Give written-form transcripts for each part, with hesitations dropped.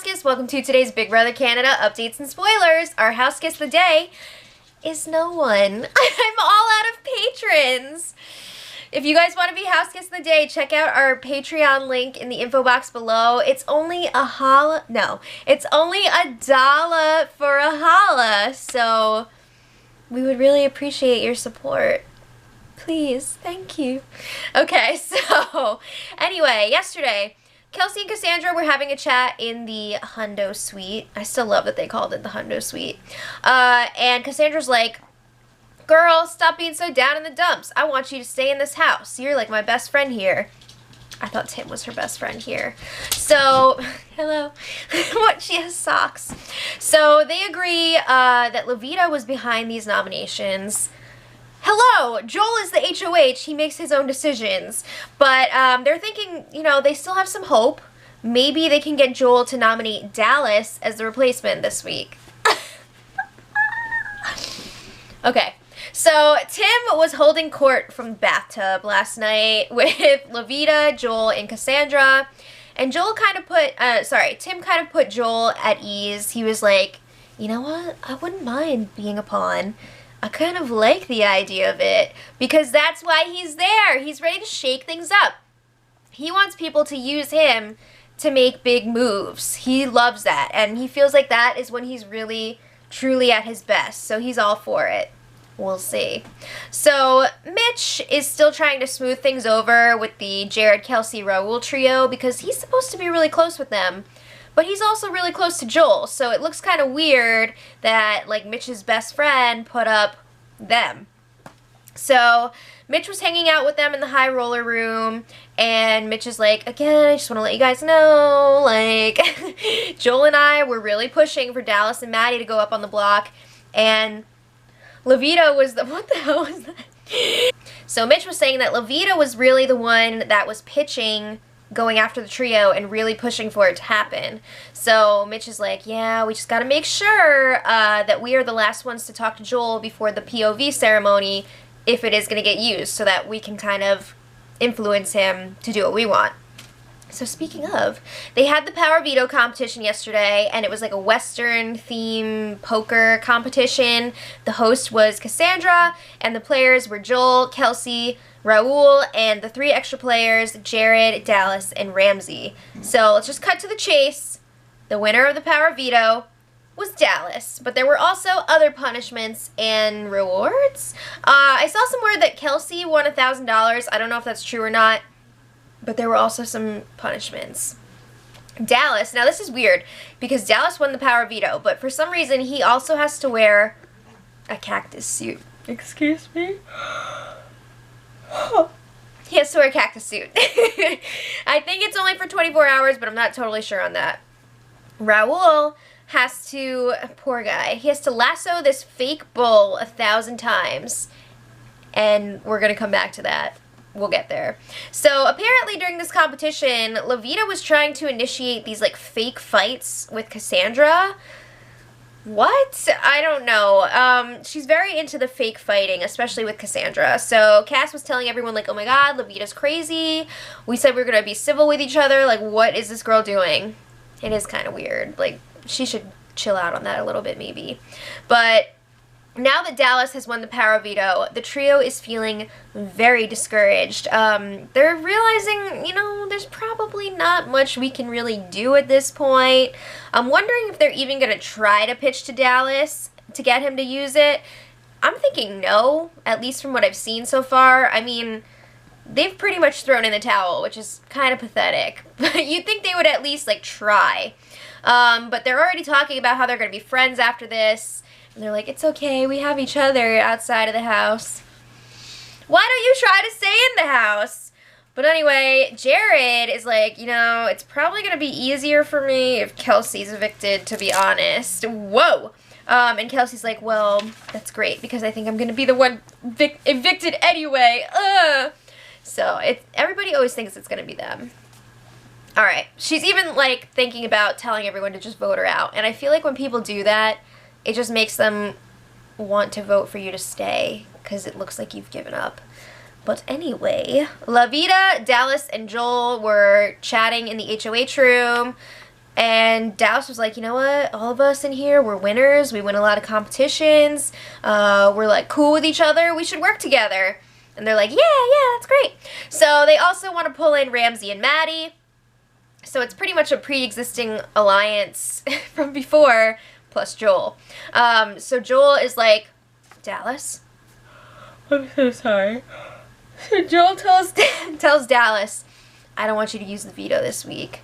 house guests. Welcome to today's Big Brother Canada updates and spoilers. Our house guest of the day is no one. I'm all out of patrons. If you guys want to be house guest of the day, check out our Patreon link in the info box below. It's only it's only $1 for a holla. So we would really appreciate your support. Please, thank you. Okay, so anyway, yesterday, Kelsey and Cassandra were having a chat in the Hundo Suite. I still love that they called it the Hundo Suite. And Cassandra's like, girl, stop being so down in the dumps. I want you to stay in this house. You're like my best friend here. I thought Tim was her best friend here. So, hello. What? She has socks. So they agree that Levita was behind these nominations. Hello, Joel is the HOH. He makes his own decisions. But they're thinking, you know, they still have some hope. Maybe they can get Joel to nominate Dallas as the replacement this week. Okay. So Tim was holding court from the bathtub last night with Levita, Joel, and Cassandra. And Tim kind of put Joel at ease. He was like, you know what? I wouldn't mind being a pawn. I kind of like the idea of it because that's why he's there. He's ready to shake things up. He wants people to use him to make big moves. He loves that, and he feels like that is when he's really, truly at his best. So he's all for it. We'll see. So Mitch is still trying to smooth things over with the Jared, Kelsey, Raul trio because he's supposed to be really close with them. But he's also really close to Joel, so it looks kind of weird that, like, Mitch's best friend put up them. So Mitch was hanging out with them in the high roller room, and Mitch is like, again, I just want to let you guys know, like, Joel and I were really pushing for Dallas and Maddie to go up on the block, and Levita was what the hell was that? So Mitch was saying that Levita was really the one that was pitching going after the trio and really pushing for it to happen. So Mitch is like, yeah, we just got to make sure that we are the last ones to talk to Joel before the POV ceremony if it is going to get used so that we can kind of influence him to do what we want. So speaking of, they had the Power Veto competition yesterday, and it was like a Western theme poker competition. The host was Cassandra, and the players were Joel, Kelsey, Raul, and the 3 extra players, Jared, Dallas, and Ramsey. So let's just cut to the chase. The winner of the Power Veto was Dallas, but there were also other punishments and rewards. I saw somewhere that Kelsey won $1,000. I don't know if that's true or not, but there were also some punishments. Dallas, now this is weird because Dallas won the Power Veto, but for some reason he also has to wear a cactus suit. Excuse me? He has to wear a cactus suit. I think it's only for 24 hours, but I'm not totally sure on that. Raul has to, poor guy, he has to lasso this fake bull 1,000 times. And we're going to come back to that. We'll get there. So apparently during this competition, Levita was trying to initiate these like fake fights with Cassandra. What? I don't know. She's very into the fake fighting, especially with Cassandra. So Cass was telling everyone like, oh my god, Levita's crazy. We said we were going to be civil with each other. Like, what is this girl doing? It is kind of weird. Like, she should chill out on that a little bit maybe. But now that Dallas has won the Power Veto, the trio is feeling very discouraged. They're realizing, you know, there's probably not much we can really do at this point. I'm wondering if they're even going to try to pitch to Dallas to get him to use it. I'm thinking no, at least from what I've seen so far. I mean, they've pretty much thrown in the towel, which is kind of pathetic. But you'd think they would at least, like, try. But they're already talking about how they're going to be friends after this. And they're like, it's okay, we have each other outside of the house. Why don't you try to stay in the house? But anyway, Jared is like, you know, it's probably going to be easier for me if Kelsey's evicted, to be honest. Whoa! And Kelsey's like, well, that's great, because I think I'm going to be the one evicted anyway. So, everybody always thinks it's going to be them. Alright, she's even, like, thinking about telling everyone to just vote her out. And I feel like when people do that, it just makes them want to vote for you to stay because it looks like you've given up. But anyway, Levita, Dallas, and Joel were chatting in the HOH room. And Dallas was like, you know what? All of us in here, we're winners. We win a lot of competitions. We're like cool with each other. We should work together. And they're like, yeah, that's great. So they also want to pull in Ramsey and Maddie. So it's pretty much a pre-existing alliance from before, plus Joel. So Joel is like, Dallas? I'm so sorry. So Joel tells Dallas, I don't want you to use the veto this week.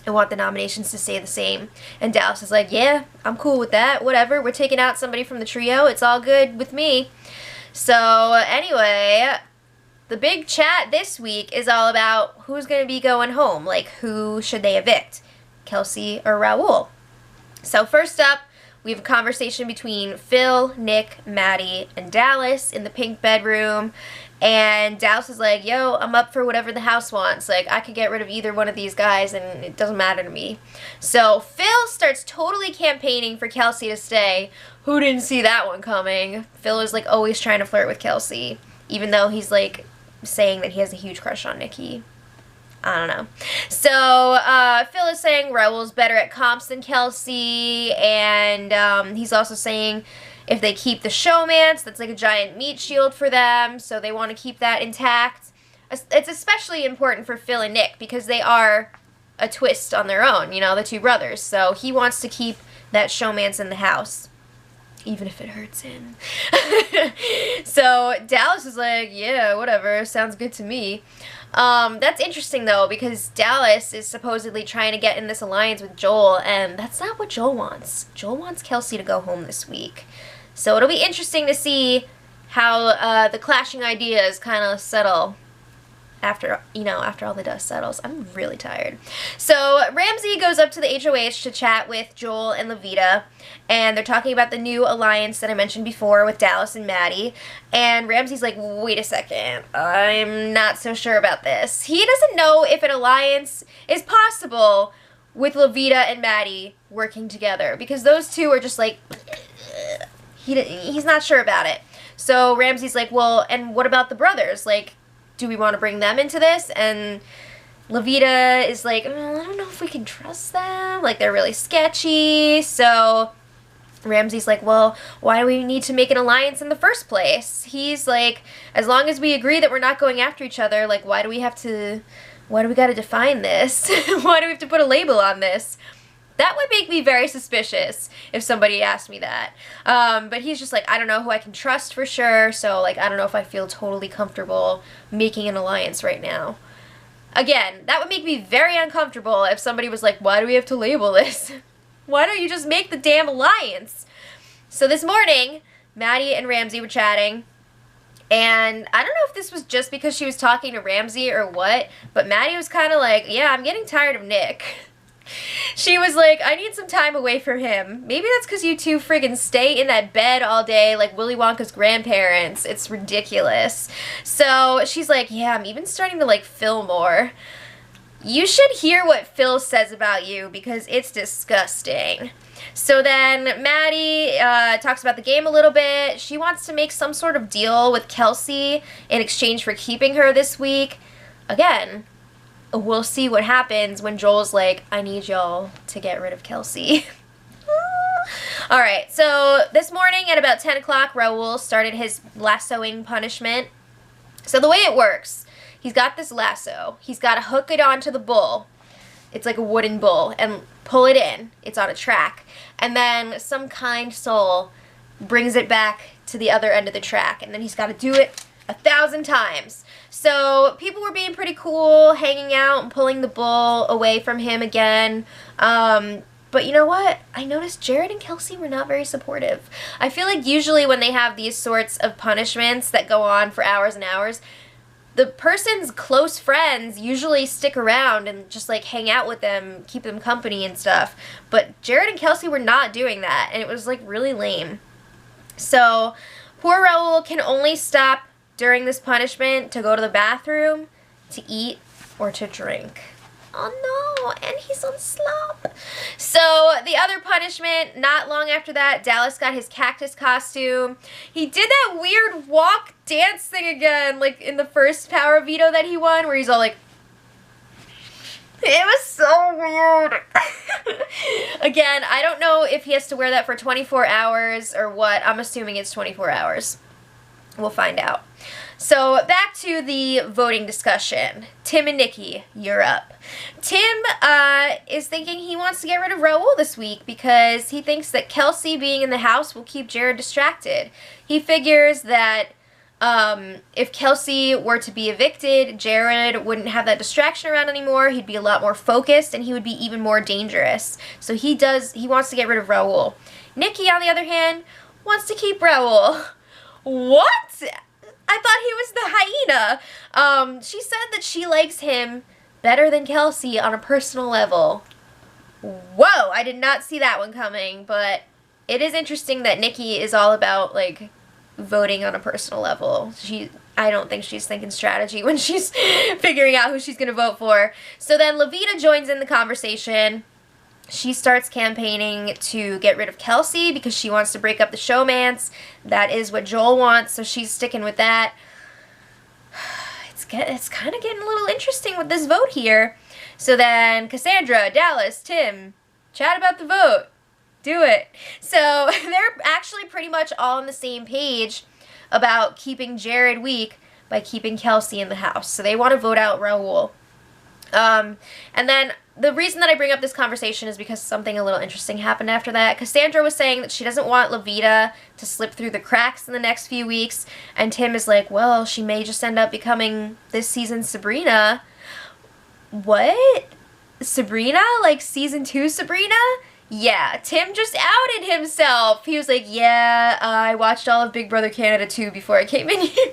I want the nominations to stay the same. And Dallas is like, yeah, I'm cool with that. Whatever. We're taking out somebody from the trio. It's all good with me. So anyway, the big chat this week is all about who's going to be going home. Like, who should they evict? Kelsey or Raul? So first up, we have a conversation between Phil, Nick, Maddie, and Dallas in the pink bedroom. And Dallas is like, yo, I'm up for whatever the house wants. Like, I could get rid of either one of these guys and it doesn't matter to me. So Phil starts totally campaigning for Kelsey to stay. Who didn't see that one coming? Phil is like always trying to flirt with Kelsey, even though he's like saying that he has a huge crush on Nikki. I don't know. So Phil is saying Raul's better at comps than Kelsey, and he's also saying if they keep the showmance, that's like a giant meat shield for them, so they want to keep that intact. It's especially important for Phil and Nick because they are a twist on their own, you know, the two brothers. So he wants to keep that showmance in the house, even if it hurts him. So Dallas is like, yeah, whatever, sounds good to me. That's interesting, though, because Dallas is supposedly trying to get in this alliance with Joel, and that's not what Joel wants. Joel wants Kelsey to go home this week. So it'll be interesting to see how the clashing ideas kind of settle after all the dust settles. I'm really tired. So Ramsey goes up to the HOH to chat with Joel and Levita, and they're talking about the new alliance that I mentioned before with Dallas and Maddie. And Ramsey's like, wait a second, I'm not so sure about this. He doesn't know if an alliance is possible with Levita and Maddie working together, because those two are just like, he's not sure about it. So Ramsey's like, well, and what about the brothers? Like, do we want to bring them into this? And Levita is like, I don't know if we can trust them. Like, they're really sketchy. So Ramsey's like, well, why do we need to make an alliance in the first place? He's like, as long as we agree that we're not going after each other, like, why do we got to define this? Why do we have to put a label on this? That would make me very suspicious if somebody asked me that. But he's just like, I don't know who I can trust for sure, so, like, I don't know if I feel totally comfortable making an alliance right now. Again, that would make me very uncomfortable if somebody was like, why do we have to label this? Why don't you just make the damn alliance? So this morning, Maddie and Ramsey were chatting, and I don't know if this was just because she was talking to Ramsey or what, but Maddie was kind of like, yeah, I'm getting tired of Nick. She was like, I need some time away from him. Maybe that's because you two friggin' stay in that bed all day like Willy Wonka's grandparents. It's ridiculous. So she's like, yeah, I'm even starting to like Phil more. You should hear what Phil says about you because it's disgusting. So then Maddie talks about the game a little bit. She wants to make some sort of deal with Kelsey in exchange for keeping her this week. Again, we'll see what happens when Joel's like, I need y'all to get rid of Kelsey. Alright, so this morning at about 10 o'clock, Raul started his lassoing punishment. So the way it works, he's got this lasso. He's got to hook it onto the bull. It's like a wooden bull, and pull it in. It's on a track. And then some kind soul brings it back to the other end of the track, and then he's got to do it 1,000 times. So people were being pretty cool, hanging out and pulling the bull away from him again. But you know what? I noticed Jared and Kelsey were not very supportive. I feel like usually when they have these sorts of punishments that go on for hours and hours, the person's close friends usually stick around and just like hang out with them, keep them company and stuff. But Jared and Kelsey were not doing that, and it was like really lame. So poor Raul can only stop during this punishment to go to the bathroom, to eat, or to drink. Oh no, and he's on slop. So the other punishment, not long after that, Dallas got his cactus costume. He did that weird walk dance thing again, like in the first power veto that he won, where he's all like, It was so weird. Again, I don't know if he has to wear that for 24 hours or what. I'm assuming it's 24 hours. We'll find out. So back to the voting discussion. Tim and Nikki, you're up. Tim is thinking he wants to get rid of Raul this week because he thinks that Kelsey being in the house will keep Jared distracted. He figures that if Kelsey were to be evicted, Jared wouldn't have that distraction around anymore. He'd be a lot more focused, and he would be even more dangerous. So he wants to get rid of Raul. Nikki, on the other hand, wants to keep Raul. What? I thought he was the hyena. She said that she likes him better than Kelsey on a personal level. Whoa, I did not see that one coming, but it is interesting that Nikki is all about, like, voting on a personal level. I don't think she's thinking strategy when she's figuring out who she's going to vote for. So then Levita joins in the conversation. She starts campaigning to get rid of Kelsey because she wants to break up the showmance. That is what Joel wants, so she's sticking with that. It's kind of getting a little interesting with this vote here. So then Cassandra, Dallas, Tim, chat about the vote. Do it. So they're actually pretty much all on the same page about keeping Jared weak by keeping Kelsey in the house. So they want to vote out Raul. And then the reason that I bring up this conversation is because something a little interesting happened after that. Cassandra was saying that she doesn't want Levita to slip through the cracks in the next few weeks. And Tim is like, well, she may just end up becoming this season's Sabrina. What? Sabrina? Like season 2 Sabrina? Yeah, Tim just outed himself. He was like, yeah, I watched all of Big Brother Canada 2 before I came in here.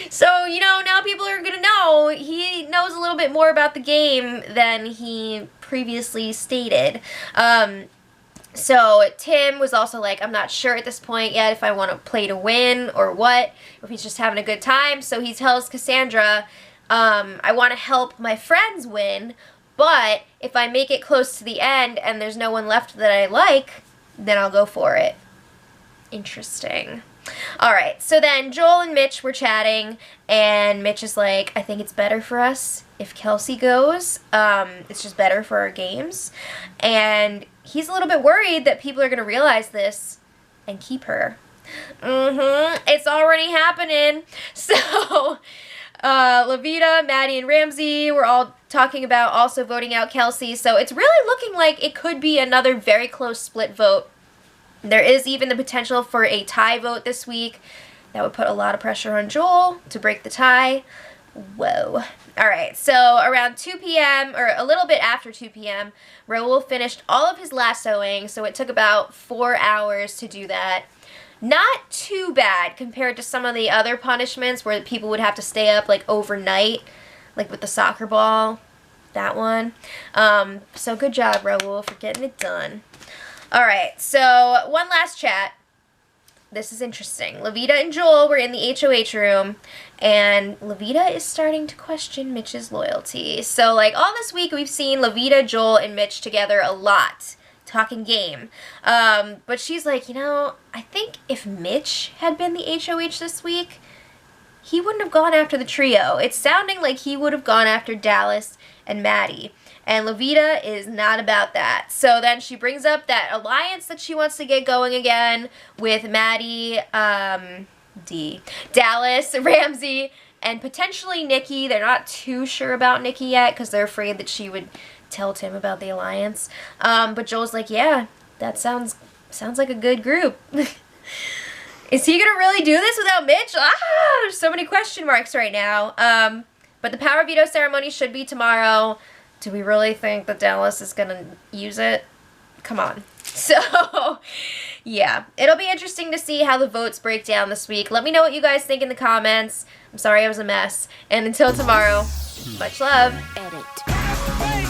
So, you know, now people are going to know he knows a little bit more about the game than he previously stated. So Tim was also like, I'm not sure at this point yet if I want to play to win or what, or if he's just having a good time. So he tells Cassandra, I want to help my friends win, but if I make it close to the end and there's no one left that I like, then I'll go for it. Interesting. All right, so then Joel and Mitch were chatting, and Mitch is like, I think it's better for us if Kelsey goes. It's just better for our games. And he's a little bit worried that people are going to realize this and keep her. It's already happening. So Levita, Maddie, and Ramsey were all talking about also voting out Kelsey. So it's really looking like it could be another very close split vote. There is even the potential for a tie vote this week. That would put a lot of pressure on Joel to break the tie. Whoa. All right, so around 2 p.m., or a little bit after 2 p.m., Raul finished all of his lassoing, so it took about 4 hours to do that. Not too bad compared to some of the other punishments where people would have to stay up, like, overnight, like with the soccer ball, that one. So good job, Raul, for getting it done. All right, so one last chat. This is interesting. Levita and Joel were in the HOH room, and Levita is starting to question Mitch's loyalty. So, like, all this week we've seen Levita, Joel, and Mitch together a lot, talking game. But she's like, you know, I think if Mitch had been the HOH this week, he wouldn't have gone after the trio. It's sounding like he would have gone after Dallas and Maddie. And Levita is not about that. So then she brings up that alliance that she wants to get going again with Maddie, Dallas, Ramsey, and potentially Nikki. They're not too sure about Nikki yet because they're afraid that she would tell Tim about the alliance. But Joel's like, yeah, that sounds like a good group. Is he going to really do this without Mitch? There's so many question marks right now. But the power veto ceremony should be tomorrow. Do we really think that Dallas is going to use it? Come on. So, yeah. It'll be interesting to see how the votes break down this week. Let me know what you guys think in the comments. I'm sorry I was a mess. And until tomorrow, much love. Edit.